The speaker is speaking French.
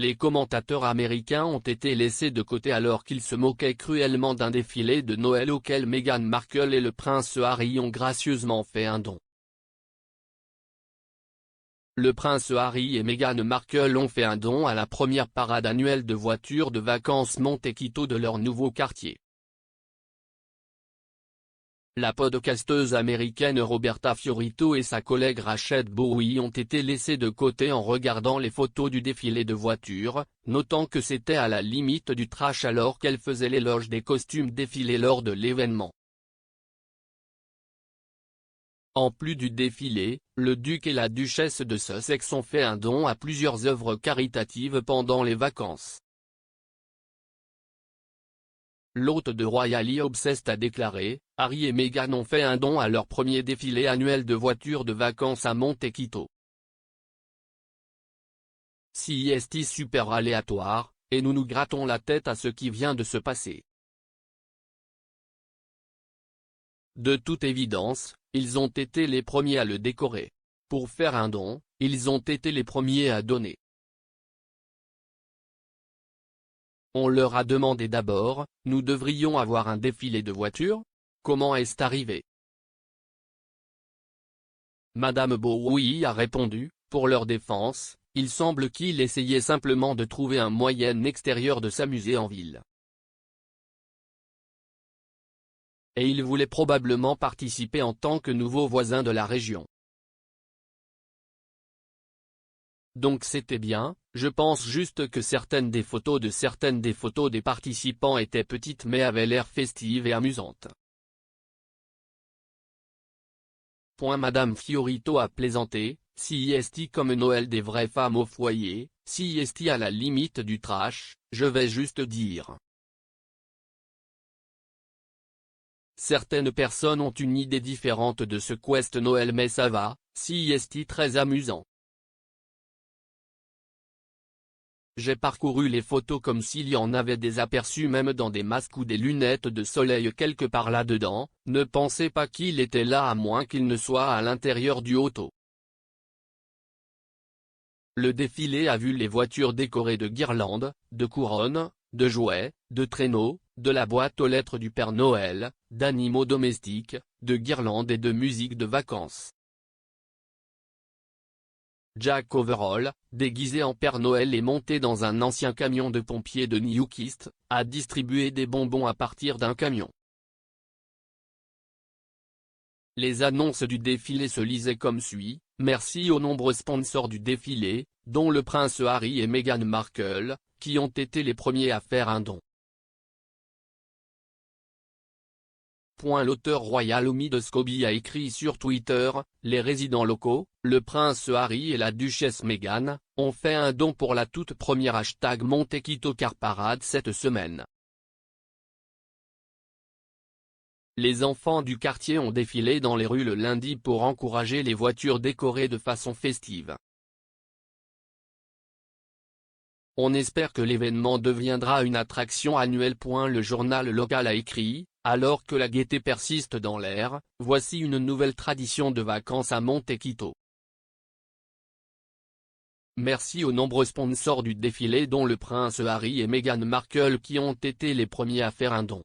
Les commentateurs américains ont été laissés de côté alors qu'ils se moquaient cruellement d'un défilé de Noël auquel Meghan Markle et le prince Harry ont gracieusement fait un don. Le prince Harry et Meghan Markle ont fait un don à la première parade annuelle de voitures de vacances Monte-Quito de leur nouveau quartier. La podcasteuse américaine Roberta Fiorito et sa collègue Rachel Bowie ont été laissées de côté en regardant les photos du défilé de voitures, notant que c'était à la limite du trash alors qu'elles faisaient l'éloge des costumes défilés lors de l'événement. En plus du défilé, le duc et la duchesse de Sussex ont fait un don à plusieurs œuvres caritatives pendant les vacances. L'hôte de Royally Obsessed a déclaré, Harry et Meghan ont fait un don à leur premier défilé annuel de voitures de vacances à Monte-Quito. C'est super aléatoire, et nous nous grattons la tête à ce qui vient de se passer. De toute évidence, ils ont été les premiers à le décorer. Pour faire un don, ils ont été les premiers à donner. On leur a demandé d'abord, nous devrions avoir un défilé de voitures? Comment est-ce arrivé? Madame Bowie a répondu, pour leur défense, il semble qu'ils essayaient simplement de trouver un moyen extérieur de s'amuser en ville. Et ils voulaient probablement participer en tant que nouveaux voisins de la région. Donc c'était bien, je pense juste que certaines des photos des participants étaient petites mais avaient l'air festives et amusantes. Madame Fiorito a plaisanté, c'est comme Noël des vraies femmes au foyer, c'est à la limite du trash, je vais juste dire. Certaines personnes ont une idée différente de ce qu'est Noël mais ça va, c'est très amusant. J'ai parcouru les photos comme s'il y en avait des aperçus même dans des masques ou des lunettes de soleil quelque part là-dedans, ne pensez pas qu'il était là à moins qu'il ne soit à l'intérieur du auto. Le défilé a vu les voitures décorées de guirlandes, de couronnes, de jouets, de traîneaux, de la boîte aux lettres du Père Noël, d'animaux domestiques, de guirlandes et de musique de vacances. Jack Overall, déguisé en Père Noël et monté dans un ancien camion de pompiers de Newquist, a distribué des bonbons à partir d'un camion. Les annonces du défilé se lisaient comme suit, merci aux nombreux sponsors du défilé, dont le prince Harry et Meghan Markle, qui ont été les premiers à faire un don. L'auteur royal Omi de Scobie a écrit sur Twitter, les résidents locaux, le prince Harry et la duchesse Meghan, ont fait un don pour la toute première #Monte-Quito Car Parade cette semaine. Les enfants du quartier ont défilé dans les rues le lundi pour encourager les voitures décorées de façon festive. On espère que l'événement deviendra une attraction annuelle. Le journal local a écrit, alors que la gaieté persiste dans l'air, voici une nouvelle tradition de vacances à Monte-Quito. Merci aux nombreux sponsors du défilé dont le prince Harry et Meghan Markle qui ont été les premiers à faire un don.